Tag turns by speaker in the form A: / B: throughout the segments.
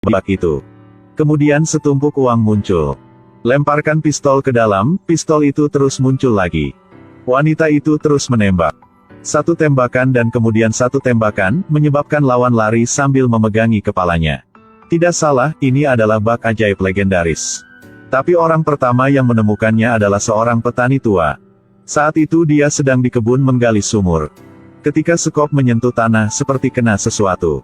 A: bak itu. Kemudian setumpuk uang muncul. Lemparkan pistol ke dalam, pistol itu terus muncul lagi. Wanita itu terus menembak. Satu tembakan dan kemudian satu tembakan, menyebabkan lawan lari sambil memegangi kepalanya. Tidak salah, ini adalah bak ajaib legendaris. Tapi orang pertama yang menemukannya adalah seorang petani tua. Saat itu dia sedang di kebun menggali sumur. Ketika sekop menyentuh tanah seperti kena sesuatu.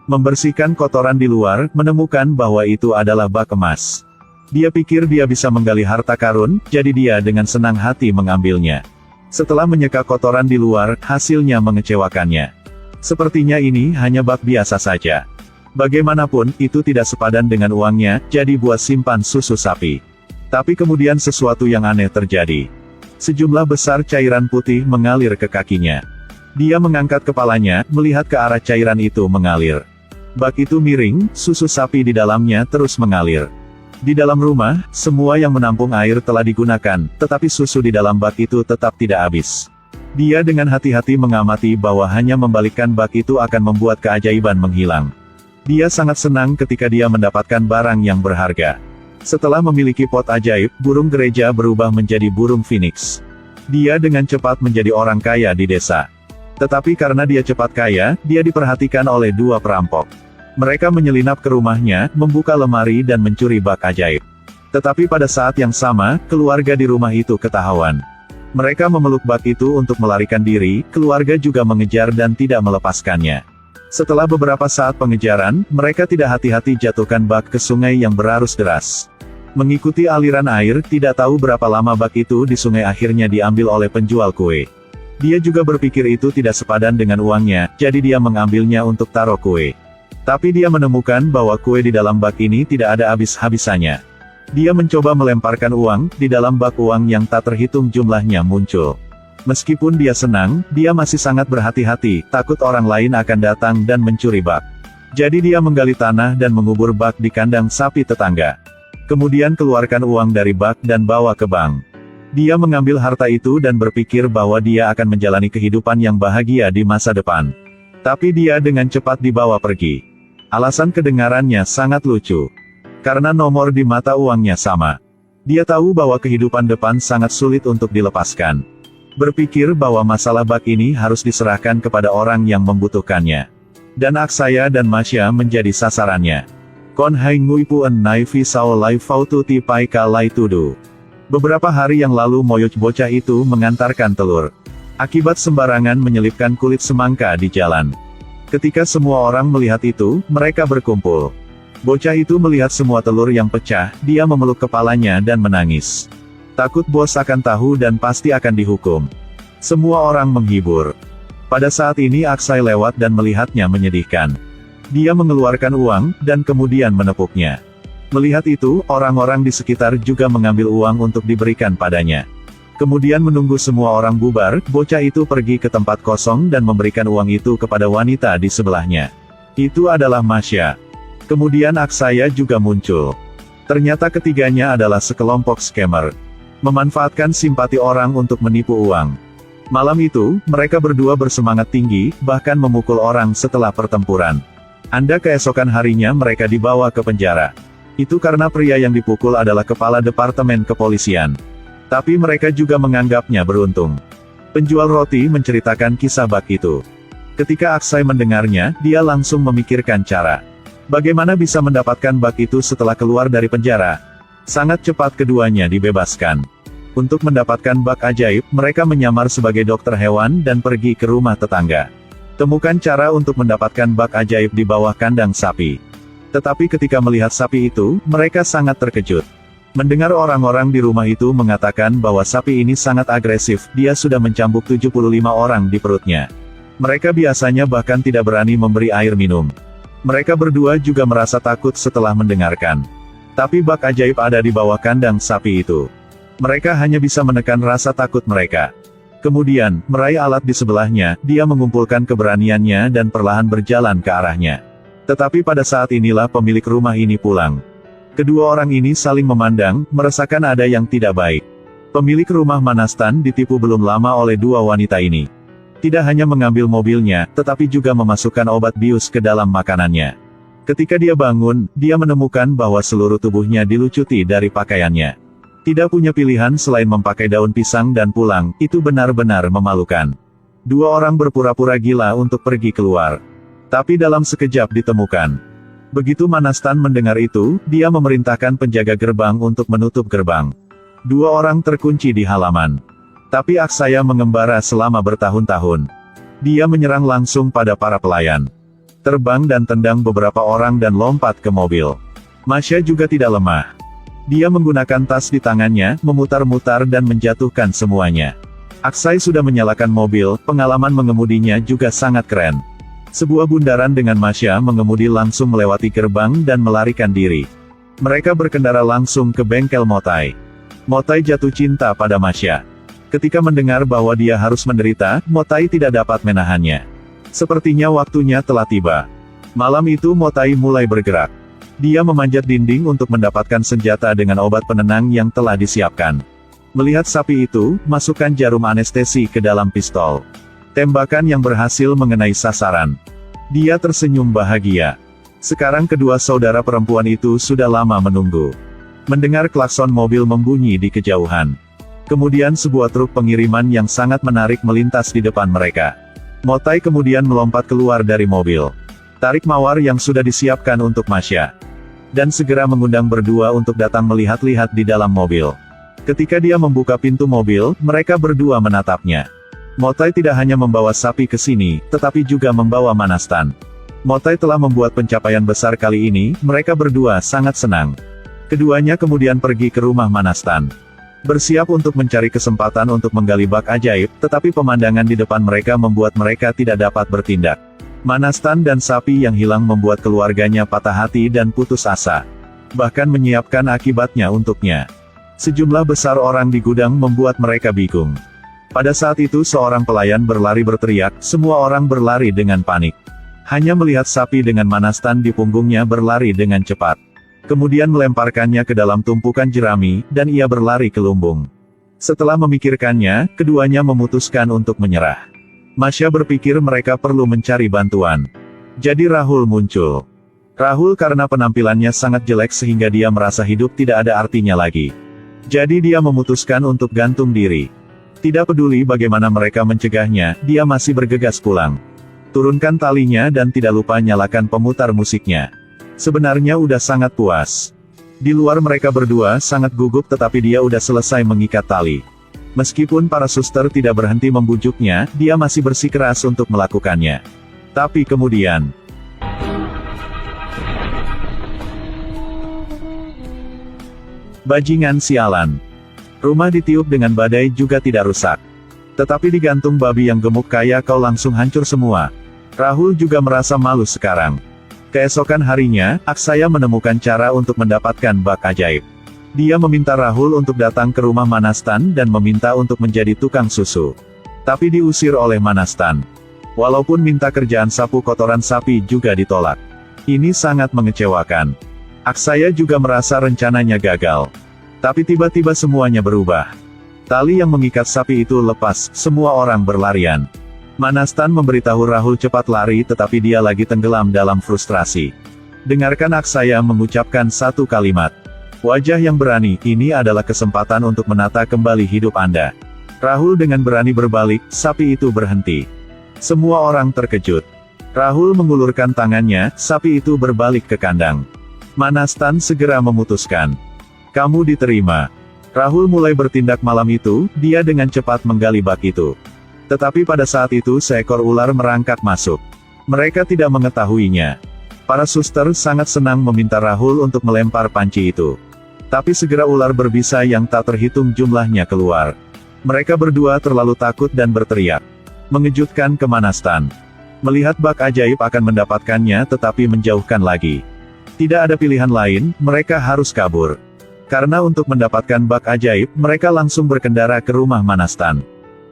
A: Membersihkan kotoran di luar, menemukan bahwa itu adalah bak emas. Dia pikir dia bisa menggali harta karun, jadi dia dengan senang hati mengambilnya. Setelah menyeka kotoran di luar, hasilnya mengecewakannya. Sepertinya ini hanya bak biasa saja. Bagaimanapun, itu tidak sepadan dengan uangnya, jadi buat simpan susu sapi. Tapi kemudian sesuatu yang aneh terjadi. Sejumlah besar cairan putih mengalir ke kakinya. Dia mengangkat kepalanya, melihat ke arah cairan itu mengalir. Bak itu miring, susu sapi di dalamnya terus mengalir. Di dalam rumah, semua yang menampung air telah digunakan, tetapi susu di dalam bak itu tetap tidak habis. Dia dengan hati-hati mengamati bahwa hanya membalikkan bak itu akan membuat keajaiban menghilang. Dia sangat senang ketika dia mendapatkan barang yang berharga. Setelah memiliki pot ajaib, burung gereja berubah menjadi burung phoenix. Dia dengan cepat menjadi orang kaya di desa. Tetapi karena dia cepat kaya, dia diperhatikan oleh dua perampok. Mereka menyelinap ke rumahnya, membuka lemari dan mencuri bak ajaib. Tetapi pada saat yang sama, keluarga di rumah itu ketahuan. Mereka memeluk bak itu untuk melarikan diri, keluarga juga mengejar dan tidak melepaskannya. Setelah beberapa saat pengejaran, mereka tidak hati-hati jatuhkan bak ke sungai yang berarus deras. Mengikuti aliran air, tidak tahu berapa lama bak itu di sungai akhirnya diambil oleh penjual kue. Dia juga berpikir itu tidak sepadan dengan uangnya, jadi dia mengambilnya untuk taruh kue. Tapi dia menemukan bahwa kue di dalam bak ini tidak ada habis-habisannya. Dia mencoba melemparkan uang, di dalam bak uang yang tak terhitung jumlahnya muncul. Meskipun dia senang, dia masih sangat berhati-hati, takut orang lain akan datang dan mencuri bak. Jadi dia menggali tanah dan mengubur bak di kandang sapi tetangga. Kemudian keluarkan uang dari bak dan bawa ke bank. Dia mengambil harta itu dan berpikir bahwa dia akan menjalani kehidupan yang bahagia di masa depan. Tapi dia dengan cepat dibawa pergi. Alasan kedengarannya sangat lucu. Karena nomor di mata uangnya sama. Dia tahu bahwa kehidupan depan sangat sulit untuk dilepaskan. Berpikir bahwa masalah bak ini harus diserahkan kepada orang yang membutuhkannya. Dan Aksaya dan Masya menjadi sasarannya. Kon hai ngui puen nai vi sao lai fautu ti pai ka lai tudu. Beberapa hari yang lalu moyoj bocah itu mengantarkan telur. Akibat sembarangan menyelipkan kulit semangka di jalan. Ketika semua orang melihat itu, mereka berkumpul. Bocah itu melihat semua telur yang pecah, dia memeluk kepalanya dan menangis. Takut bos akan tahu dan pasti akan dihukum. Semua orang menghibur. Pada saat ini Aksai lewat dan melihatnya menyedihkan. Dia mengeluarkan uang, dan kemudian menepuknya. Melihat itu, orang-orang di sekitar juga mengambil uang untuk diberikan padanya. Kemudian menunggu semua orang bubar, bocah itu pergi ke tempat kosong dan memberikan uang itu kepada wanita di sebelahnya. Itu adalah Masya. Kemudian Aksaya juga muncul. Ternyata ketiganya adalah sekelompok scammer. Memanfaatkan simpati orang untuk menipu uang. Malam itu, mereka berdua bersemangat tinggi, bahkan memukul orang setelah pertempuran. Anda keesokan harinya mereka dibawa ke penjara. Itu karena pria yang dipukul adalah kepala departemen kepolisian. Tapi mereka juga menganggapnya beruntung. Penjual roti menceritakan kisah bak itu. Ketika Aksai mendengarnya, dia langsung memikirkan cara. Bagaimana bisa mendapatkan bak itu setelah keluar dari penjara? Sangat cepat keduanya dibebaskan. Untuk mendapatkan bak ajaib, mereka menyamar sebagai dokter hewan dan pergi ke rumah tetangga. Temukan cara untuk mendapatkan bak ajaib di bawah kandang sapi. Tetapi ketika melihat sapi itu, mereka sangat terkejut. Mendengar orang-orang di rumah itu mengatakan bahwa sapi ini sangat agresif, dia sudah mencambuk 75 orang di perutnya. Mereka biasanya bahkan tidak berani memberi air minum. Mereka berdua juga merasa takut setelah mendengarkan. Tapi bak ajaib ada di bawah kandang sapi itu. Mereka hanya bisa menekan rasa takut mereka. Kemudian, meraih alat di sebelahnya, dia mengumpulkan keberaniannya dan perlahan berjalan ke arahnya. Tetapi pada saat inilah pemilik rumah ini pulang. Kedua orang ini saling memandang, merasakan ada yang tidak baik. Pemilik rumah Manastan ditipu belum lama oleh dua wanita ini. Tidak hanya mengambil mobilnya, tetapi juga memasukkan obat bius ke dalam makanannya. Ketika dia bangun, dia menemukan bahwa seluruh tubuhnya dilucuti dari pakaiannya. Tidak punya pilihan selain memakai daun pisang dan pulang, itu benar-benar memalukan. Dua orang berpura-pura gila untuk pergi keluar. Tapi dalam sekejap ditemukan. Begitu Manastan mendengar itu, dia memerintahkan penjaga gerbang untuk menutup gerbang. Dua orang terkunci di halaman. Tapi Aksaya mengembara selama bertahun-tahun. Dia menyerang langsung pada para pelayan. Terbang dan tendang beberapa orang dan lompat ke mobil. Masya juga tidak lemah. Dia menggunakan tas di tangannya, memutar-mutar dan menjatuhkan semuanya. Aksai sudah menyalakan mobil, pengalaman mengemudinya juga sangat keren. Sebuah bundaran dengan Masya mengemudi langsung melewati gerbang dan melarikan diri. Mereka berkendara langsung ke bengkel Motai. Motai jatuh cinta pada Masya. Ketika mendengar bahwa dia harus menderita, Motai tidak dapat menahannya. Sepertinya waktunya telah tiba. Malam itu Motai mulai bergerak. Dia memanjat dinding untuk mendapatkan senjata dengan obat penenang yang telah disiapkan. Melihat sapi itu, masukkan jarum anestesi ke dalam pistol. Tembakan yang berhasil mengenai sasaran. Dia tersenyum bahagia. Sekarang kedua saudara perempuan itu sudah lama menunggu. Mendengar klakson mobil membunyi di kejauhan. Kemudian sebuah truk pengiriman yang sangat menarik melintas di depan mereka. Motai kemudian melompat keluar dari mobil. Tarik mawar yang sudah disiapkan untuk Masya. Dan segera mengundang berdua untuk datang melihat-lihat di dalam mobil. Ketika dia membuka pintu mobil, mereka berdua menatapnya. Motai tidak hanya membawa sapi ke sini, tetapi juga membawa Manastan. Motai telah membuat pencapaian besar kali ini, mereka berdua sangat senang. Keduanya kemudian pergi ke rumah Manastan. Bersiap untuk mencari kesempatan untuk menggali bak ajaib, tetapi pemandangan di depan mereka membuat mereka tidak dapat bertindak. Manastan dan sapi yang hilang membuat keluarganya patah hati dan putus asa. Bahkan menyiapkan akibatnya untuknya. Sejumlah besar orang di gudang membuat mereka bingung. Pada saat itu seorang pelayan berlari berteriak, semua orang berlari dengan panik. Hanya melihat sapi dengan Manastan di punggungnya berlari dengan cepat. Kemudian melemparkannya ke dalam tumpukan jerami, dan ia berlari ke lumbung. Setelah memikirkannya, keduanya memutuskan untuk menyerah. Masya berpikir mereka perlu mencari bantuan. Jadi Rahul muncul. Rahul karena penampilannya sangat jelek sehingga dia merasa hidup tidak ada artinya lagi. Jadi dia memutuskan untuk gantung diri. Tidak peduli bagaimana mereka mencegahnya, dia masih bergegas pulang. Turunkan talinya dan tidak lupa nyalakan pemutar musiknya. Sebenarnya udah sangat puas. Di luar mereka berdua sangat gugup tetapi dia udah selesai mengikat tali. Meskipun para suster tidak berhenti membujuknya, dia masih bersikeras untuk melakukannya. Tapi kemudian... Bajingan sialan. Rumah ditiup dengan badai juga tidak rusak. Tetapi digantung babi yang gemuk kayak kau langsung hancur semua. Rahul juga merasa malu sekarang. Keesokan harinya, Aksaya menemukan cara untuk mendapatkan bak ajaib. Dia meminta Rahul untuk datang ke rumah Manastan dan meminta untuk menjadi tukang susu. Tapi diusir oleh Manastan. Walaupun minta kerjaan sapu kotoran sapi juga ditolak. Ini sangat mengecewakan. Aksaya juga merasa rencananya gagal. Tapi tiba-tiba semuanya berubah. Tali yang mengikat sapi itu lepas, semua orang berlarian. Manastan memberitahu Rahul cepat lari tetapi dia lagi tenggelam dalam frustrasi. Dengarkan Aksaya mengucapkan satu kalimat. Wajah yang berani, ini adalah kesempatan untuk menata kembali hidup Anda. Rahul dengan berani berbalik, sapi itu berhenti. Semua orang terkejut. Rahul mengulurkan tangannya, sapi itu berbalik ke kandang. Manastan segera memutuskan. Kamu diterima. Rahul mulai bertindak malam itu, dia dengan cepat menggali bak itu. Tetapi pada saat itu seekor ular merangkak masuk. Mereka tidak mengetahuinya. Para suster sangat senang meminta Rahul untuk melempar panci itu. Tapi segera ular berbisa yang tak terhitung jumlahnya keluar. Mereka berdua terlalu takut dan berteriak. Mengejutkan ke Manastan. Melihat bak ajaib akan mendapatkannya tetapi menjauhkan lagi. Tidak ada pilihan lain, mereka harus kabur. Karena untuk mendapatkan bak ajaib, mereka langsung berkendara ke rumah Manastan.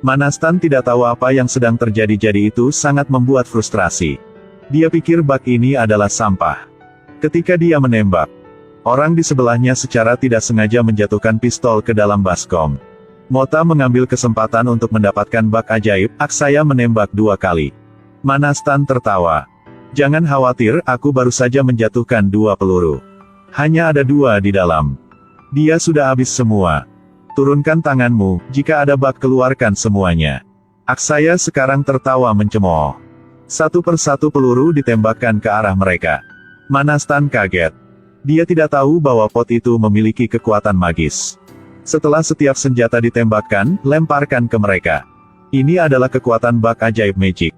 A: Manastan tidak tahu apa yang sedang terjadi jadi itu sangat membuat frustrasi. Dia pikir bak ini adalah sampah. Ketika dia menembak, orang di sebelahnya secara tidak sengaja menjatuhkan pistol ke dalam baskom. Mota mengambil kesempatan untuk mendapatkan bak ajaib, Aksaya menembak 2 kali. Manastan tertawa. Jangan khawatir, aku baru saja menjatuhkan 2 peluru. Hanya ada 2 di dalam. Dia sudah habis semua. Turunkan tanganmu, jika ada bug keluarkan semuanya. Aksaya sekarang tertawa mencemooh. Satu persatu peluru ditembakkan ke arah mereka. Manastan kaget. Dia tidak tahu bahwa pot itu memiliki kekuatan magis. Setelah setiap senjata ditembakkan, lemparkan ke mereka. Ini adalah kekuatan bug ajaib magic.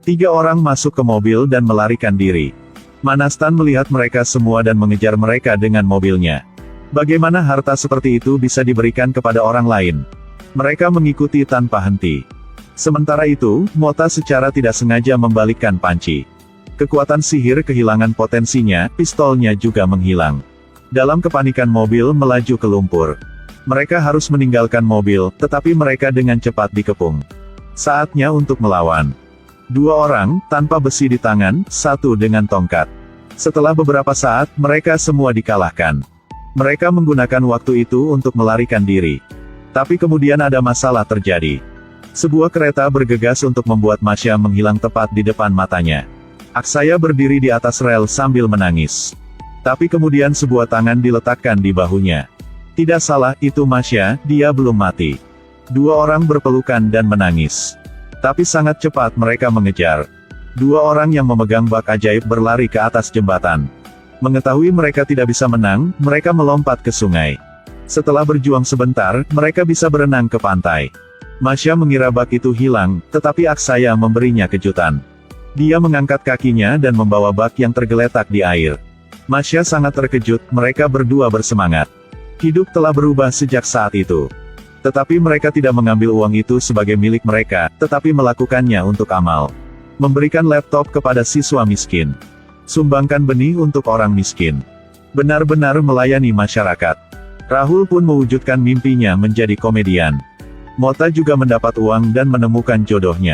A: 3 orang masuk ke mobil dan melarikan diri. Manastan melihat mereka semua dan mengejar mereka dengan mobilnya. Bagaimana harta seperti itu bisa diberikan kepada orang lain? Mereka mengikuti tanpa henti. Sementara itu, Mota secara tidak sengaja membalikkan panci. Kekuatan sihir kehilangan potensinya, pistolnya juga menghilang. Dalam kepanikan mobil melaju ke lumpur. Mereka harus meninggalkan mobil, tetapi mereka dengan cepat dikepung. Saatnya untuk melawan. 2 orang, tanpa besi di tangan, 1 dengan tongkat. Setelah beberapa saat, mereka semua dikalahkan. Mereka menggunakan waktu itu untuk melarikan diri. Tapi kemudian ada masalah terjadi. Sebuah kereta bergegas untuk membuat Masya menghilang tepat di depan matanya. Aksaya berdiri di atas rel sambil menangis. Tapi kemudian sebuah tangan diletakkan di bahunya. Tidak salah, itu Masya, dia belum mati. 2 orang berpelukan dan menangis. Tapi sangat cepat mereka mengejar. 2 orang yang memegang bak ajaib berlari ke atas jembatan. Mengetahui mereka tidak bisa menang, mereka melompat ke sungai. Setelah berjuang sebentar, mereka bisa berenang ke pantai. Masya mengira bak itu hilang, tetapi Aksaya memberinya kejutan. Dia mengangkat kakinya dan membawa bak yang tergeletak di air. Masya sangat terkejut, mereka berdua bersemangat. Hidup telah berubah sejak saat itu. Tetapi mereka tidak mengambil uang itu sebagai milik mereka, tetapi melakukannya untuk amal. Memberikan laptop kepada siswa miskin. Sumbangkan benih untuk orang miskin. Benar-benar melayani masyarakat. Rahul pun mewujudkan mimpinya menjadi komedian. Mota juga mendapat uang dan menemukan jodohnya.